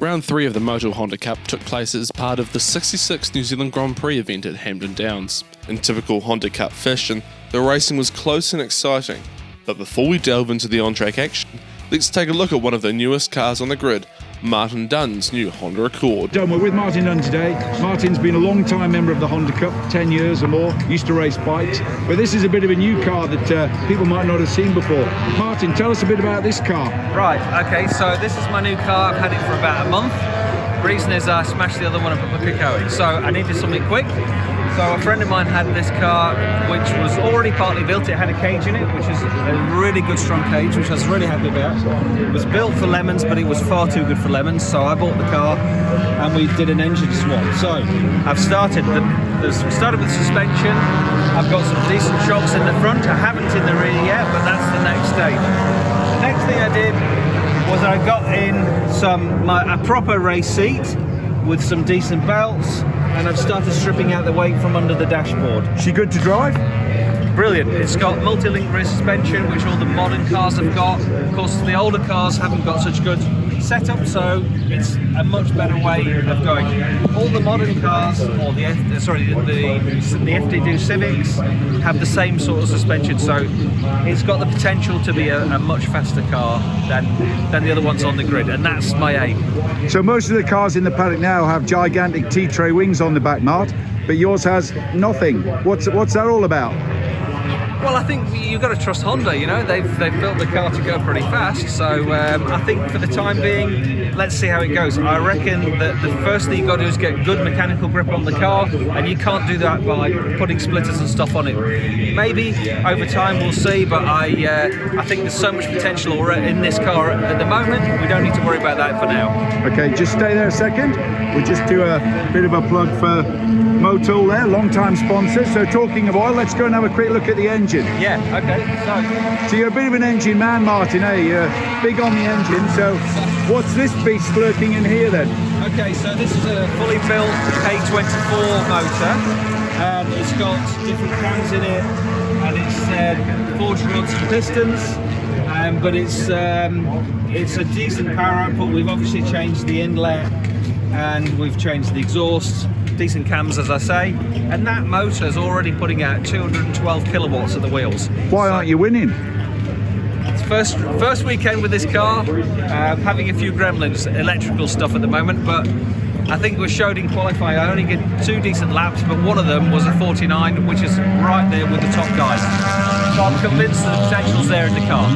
Round 3 of the Motul Honda Cup took place as part of the 66th New Zealand Grand Prix event at Hampton Downs. In typical Honda Cup fashion, the racing was close and exciting. But before we delve into the on-track action, let's take a look at one of the newest cars on the grid, Martin Dunn's new Honda Accord. We're with Martin Dunn today. Martin's been a long-time member of the Honda Cup, 10 years or more, used to race bikes, but this is a bit of a new car that people might not have seen before. Martin, tell us a bit about this car. Right, okay, so this is my new car. I've had it for about a month. The reason is I smashed the other one and put my Pico in, so I needed something quick. So a friend of mine had this car, which was already partly built. It had a cage in it, which is a really good strong cage, which I was really happy about. It was built for lemons, but it was far too good for lemons, so I bought the car and we did an engine swap. So I've started with suspension. I've got some decent shocks in the front. I haven't in the rear yet, but that's the next stage. The next thing I did was I got in a proper race seat with some decent belts, and I've started stripping out the weight from under the dashboard. Is she good to drive? Brilliant. It's got multi-link rear suspension, which all the modern cars have got. Of course, the older cars haven't got such good setup, so it's a much better way of going. All the modern cars, or the FD2 Civics, have the same sort of suspension, so it's got the potential to be a much faster car than the other ones on the grid, and that's my aim. So most of the cars in the paddock now have gigantic T-tray wings on the back, Mart, but yours has nothing. What's that all about? Well, I think you've got to trust Honda, you know, they've built the car to go pretty fast, so I think for the time being, let's see how it goes. I reckon that the first thing you've got to do is get good mechanical grip on the car, and you can't do that by putting splitters and stuff on it. Maybe over time we'll see, but I think there's so much potential in this car at the moment, we don't need to worry about that for now. Okay, just stay there a second. We'll just do a bit of a plug for Motul there, long-time sponsor. So talking of oil, let's go and have a quick look at the engine. Yeah, okay. So you're a bit of an engine man, Martin, eh? You're big on the engine, so what's this beast lurking in here then? Okay, so this is a fully built K24 motor, and it's got different cams in it, and it's forged rods and pistons, but it's a decent power output. We've obviously changed the inlet, and we've changed the exhaust. Decent cams, as I say, and that motor is already putting out 212 kilowatts at the wheels. Why aren't you winning? It's first weekend with this car, having a few gremlins, electrical stuff at the moment, but I think we showed in qualifying I only get 2 decent laps, but one of them was a 49, which is right there with the top guys. So I'm convinced that the potential's there in the car.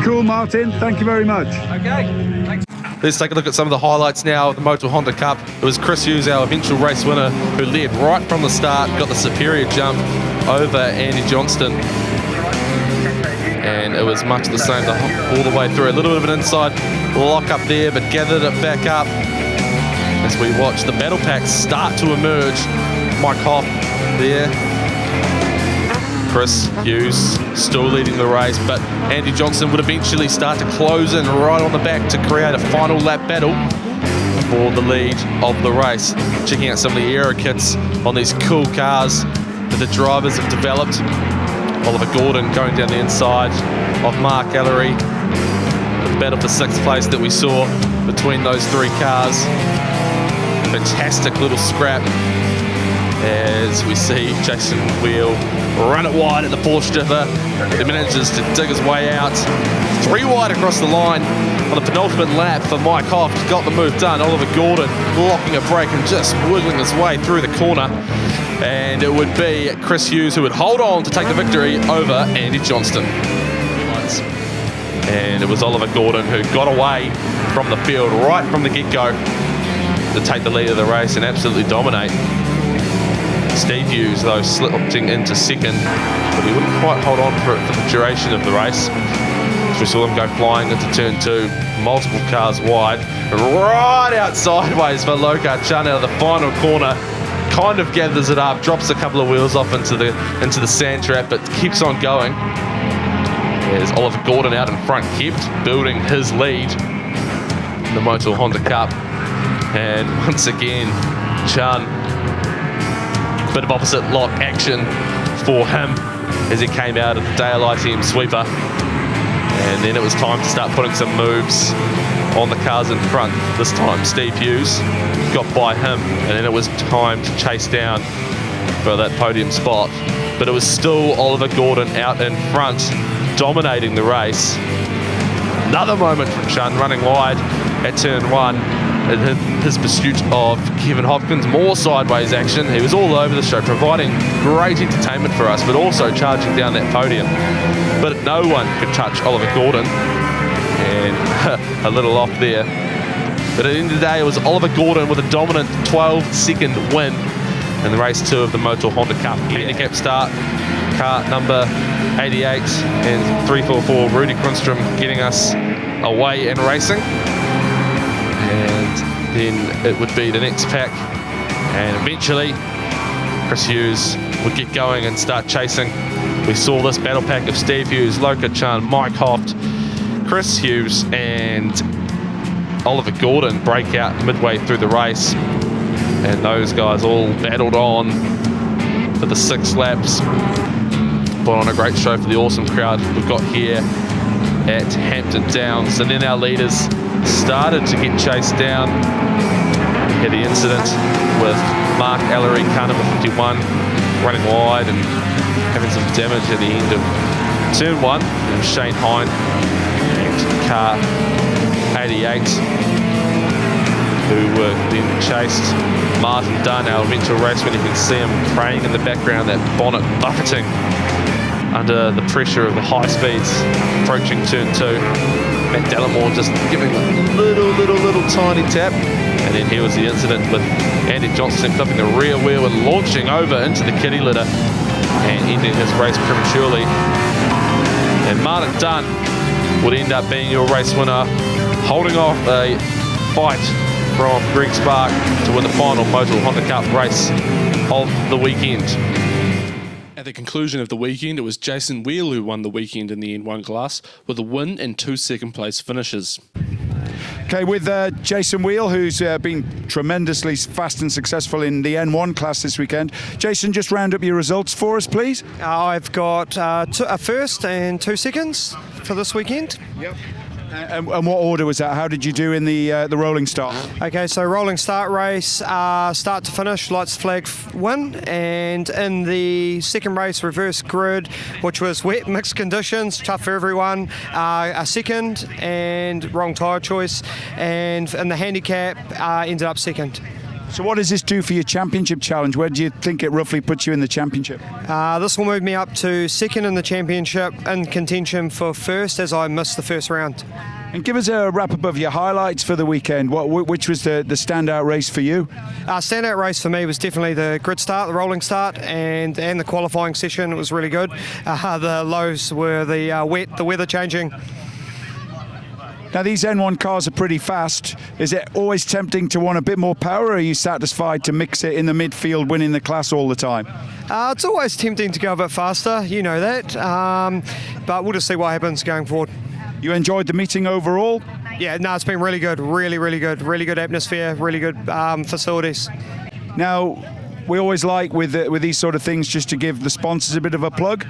Cool, Martin, thank you very much. Okay, thanks. Let's take a look at some of the highlights now of the Motul Honda Cup. It was Chris Hughes, our eventual race winner, who led right from the start, got the superior jump over Andy Johnston. And it was much the same all the way through. A little bit of an inside lock up there, but gathered it back up as we watch the battle packs start to emerge. Mike Hoff there. Chris Hughes still leading the race, but Andy Johnston would eventually start to close in right on the back to create a final lap battle for the lead of the race. Checking out some of the aero kits on these cool cars that the drivers have developed. Oliver Gordon going down the inside of Mark Ellery. The battle for 6th place that we saw between those 3 cars. Fantastic little scrap as we see Jason Wheel run it wide at the Porsche Jiffer. He manages to dig his way out 3 wide across the line on the penultimate lap for Mike Hoff. Got the move done. Oliver Gordon locking a brake and just wiggling his way through the corner, and it would be Chris Hughes who would hold on to take the victory over Andy Johnston. And it was Oliver Gordon who got away from the field right from the get-go to take the lead of the race and absolutely dominate. Steve Hughes, though, slipping into 2nd, but he wouldn't quite hold on for the duration of the race. So we saw him go flying into turn 2, multiple cars wide, right out sideways for Lokar Chun out of the final corner. Kind of gathers it up, drops a couple of wheels off into the sand trap, but keeps on going. There's Oliver Gordon out in front, kept building his lead in the Motul Honda Cup. And once again, Chun, bit of opposite lock action for him as he came out of the Dale ITM sweeper. And then it was time to start putting some moves on the cars in front. This time Steve Hughes got by him, and then it was time to chase down for that podium spot. But it was still Oliver Gordon out in front, dominating the race. Another moment from Chun running wide at turn 1. In his pursuit of Kevin Hopkins, more sideways action. He was all over the show, providing great entertainment for us, but also charging down that podium. But no one could touch Oliver Gordon, and a little off there. But at the end of the day, it was Oliver Gordon with a dominant 12-second win in the race 2 of the Motul Honda Cup. Handicap start, car number 88 and 344, Rudy Grunstrom getting us away and racing. And then it would be the next pack, and eventually Chris Hughes would get going and start chasing. We saw this battle pack of Steve Hughes, Loka Chan, Mike Hoft, Chris Hughes and Oliver Gordon break out midway through the race, and those guys all battled on for the 6 laps. Put on a great show for the awesome crowd we've got here at Hampton Downs. And then our leaders started to get chased down. We had the incident with Mark Ellery, car number 51, running wide and having some damage at the end of turn 1. It was Shane Hine and car 88 who were then chased. Martin Dunn, our eventual raceman, you can see him praying in the background, that bonnet buffeting under the pressure of the high speeds approaching turn 2. Matt Delamore just giving a little tiny tap, and then here was the incident with Andy Johnson clipping the rear wheel and launching over into the kitty litter and ending his race prematurely. And Martin Dunn would end up being your race winner, holding off a fight from Greg Spark to win the final Motul Honda Cup race of the weekend. At the conclusion of the weekend, it was Jason Wheel who won the weekend in the N1 class with a win and 2 second-place finishes. Okay, with Jason Wheel, who's been tremendously fast and successful in the N1 class this weekend. Jason, just round up your results for us, please. I've got a first and 2 seconds for this weekend. Yep. And what order was that? How did you do in the rolling start? Okay, so rolling start race, start to finish, lights flag win, and in the second race, reverse grid, which was wet, mixed conditions, tough for everyone, a second and wrong tyre choice, and in the handicap, ended up second. So what does this do for your championship challenge? Where do you think it roughly puts you in the championship? This will move me up to second in the championship, in contention for first, as I missed the first round. And give us a wrap up of your highlights for the weekend. Which was the standout race for you? Standout race for me was definitely the grid start, the rolling start, and the qualifying session. It was really good. The lows were the wet, the weather changing. Now, these N1 cars are pretty fast. Is it always tempting to want a bit more power, or are you satisfied to mix it in the midfield, winning the class all the time? It's always tempting to go a bit faster, you know that, but we'll just see what happens going forward. You enjoyed the meeting overall? Yeah, no, it's been really good, really good. Really good atmosphere, really good facilities. Now, we always like with these sort of things just to give the sponsors a bit of a plug.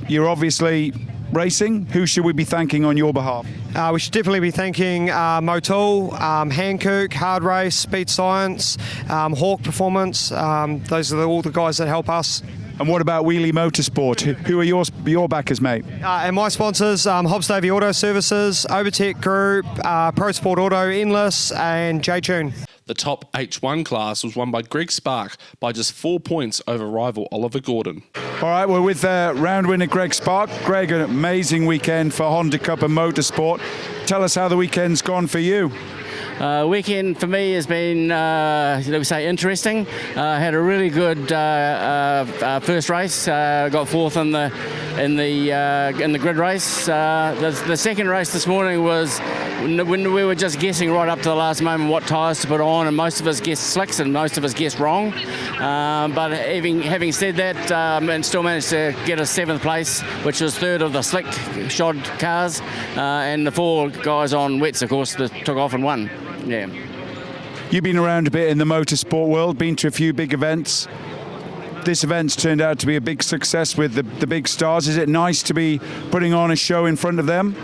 You're obviously racing. Who should we be thanking on your behalf? We should definitely be thanking Motul, Hankook, Hard Race, Speed Science, Hawk Performance. Those are all the guys that help us. And what about Wheelie Motorsport? Who are your backers, mate? And my sponsors, Hobbs Davey Auto Services, Overtech Group, Pro Sport Auto, Endless, and J-Tune. The top H1 class was won by Greg Spark by just 4 points over rival Oliver Gordon. All right, we're with round winner Greg Spark. Greg, an amazing weekend for Honda Cup and Motorsport. Tell us how the weekend's gone for you. Weekend for me has been, let me say, interesting. Had a really good first race. Got fourth in the grid race. The second race this morning was when we were just guessing right up to the last moment what tyres to put on, and most of us guessed slicks and most of us guessed wrong. But having said that, and still managed to get a 7th place, which was third of the slick shod cars, and the 4 guys on wets, of course, that took off and won. Yeah. You've been around a bit in the motorsport world, been to a few big events. this event's turned out to be a big success with the big stars. Is it nice to be putting on a show in front of them?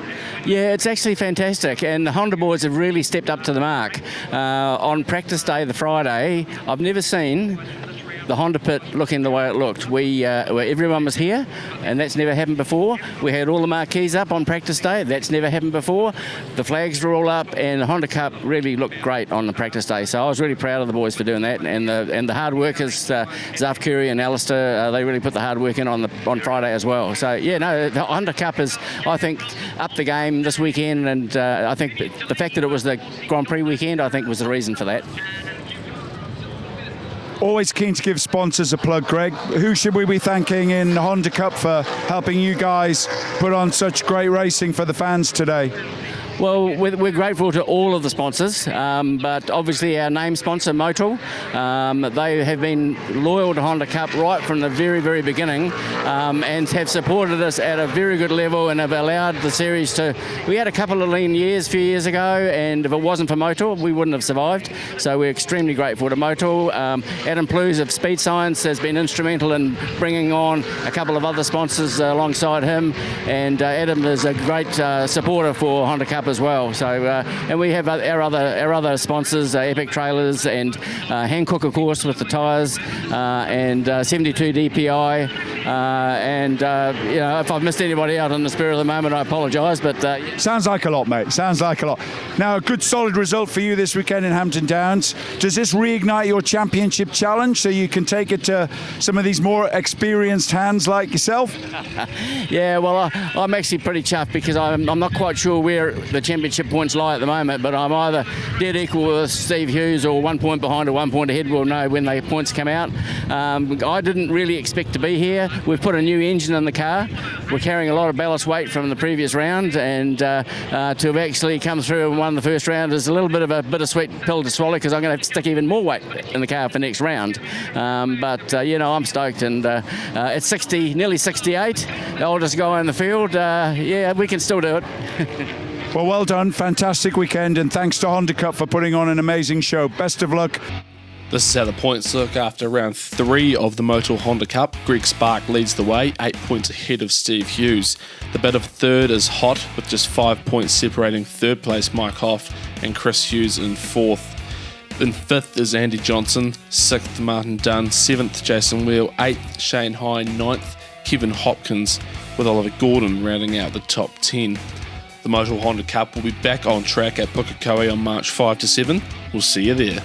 Yeah, it's actually fantastic, and the Honda boys have really stepped up to the mark. On practice day, the Friday, I've never seen the Honda pit looking the way it looked. Everyone was here, and that's never happened before. We had all the marquees up on practice day. That's never happened before. The flags were all up, and the Honda Cup really looked great on the practice day. So I was really proud of the boys for doing that, and the hard workers, Zaf Curry and Alistair, they really put the hard work in on Friday as well. So yeah, no, the Honda Cup is, I think, up the game this weekend, and I think the fact that it was the Grand Prix weekend, I think, was the reason for that. Always keen to give sponsors a plug, Greg. Who should we be thanking in the Honda Cup for helping you guys put on such great racing for the fans today? Well, we're grateful to all of the sponsors, but obviously our name sponsor, Motul, they have been loyal to Honda Cup right from the very, very beginning, and have supported us at a very good level and have allowed the series to... We had a couple of lean years a few years ago, and if it wasn't for Motul, we wouldn't have survived. So we're extremely grateful to Motul. Adam Plews of Speed Science has been instrumental in bringing on a couple of other sponsors alongside him, and Adam is a great supporter for Honda Cup as well. So and we have our other sponsors, Epic Trailers and Hankook, of course, with the tyres, and 72 DPI, and you know, if I've missed anybody out on the spur of the moment, I apologise, but sounds like a lot, mate. Sounds like a lot. Now, a good solid result for you this weekend in Hampton Downs. Does this reignite your championship challenge so you can take it to some of these more experienced hands like yourself? Yeah, well, I'm actually pretty chuffed because I'm not quite sure where the championship points lie at the moment, but I'm either dead equal with Steve Hughes or 1 point behind or 1 point ahead. We'll know when the points come out. I didn't really expect to be here. We've put a new engine in the car. We're carrying a lot of ballast weight from the previous round, and to have actually come through and won the first round is a little bit of a bittersweet pill to swallow because I'm going to have to stick even more weight in the car for next round. But you know, I'm stoked, and at 60, nearly 68, the oldest guy in the field, yeah, we can still do it. Well done. Fantastic weekend, and thanks to Honda Cup for putting on an amazing show. Best of luck. This is how the points look after round 3 of the Motul Honda Cup. Greg Spark leads the way, 8 points ahead of Steve Hughes. The bit of third is hot, with just 5 points separating third place Mike Hoff and Chris Hughes in fourth. In fifth is Andy Johnson, 6th Martin Dunn, 7th Jason Wheel, 8th Shane High, 9th Kevin Hopkins, with Oliver Gordon rounding out the top 10. The Motul Honda Cup will be back on track at Pukekohe on March 5 to 7. We'll see you there.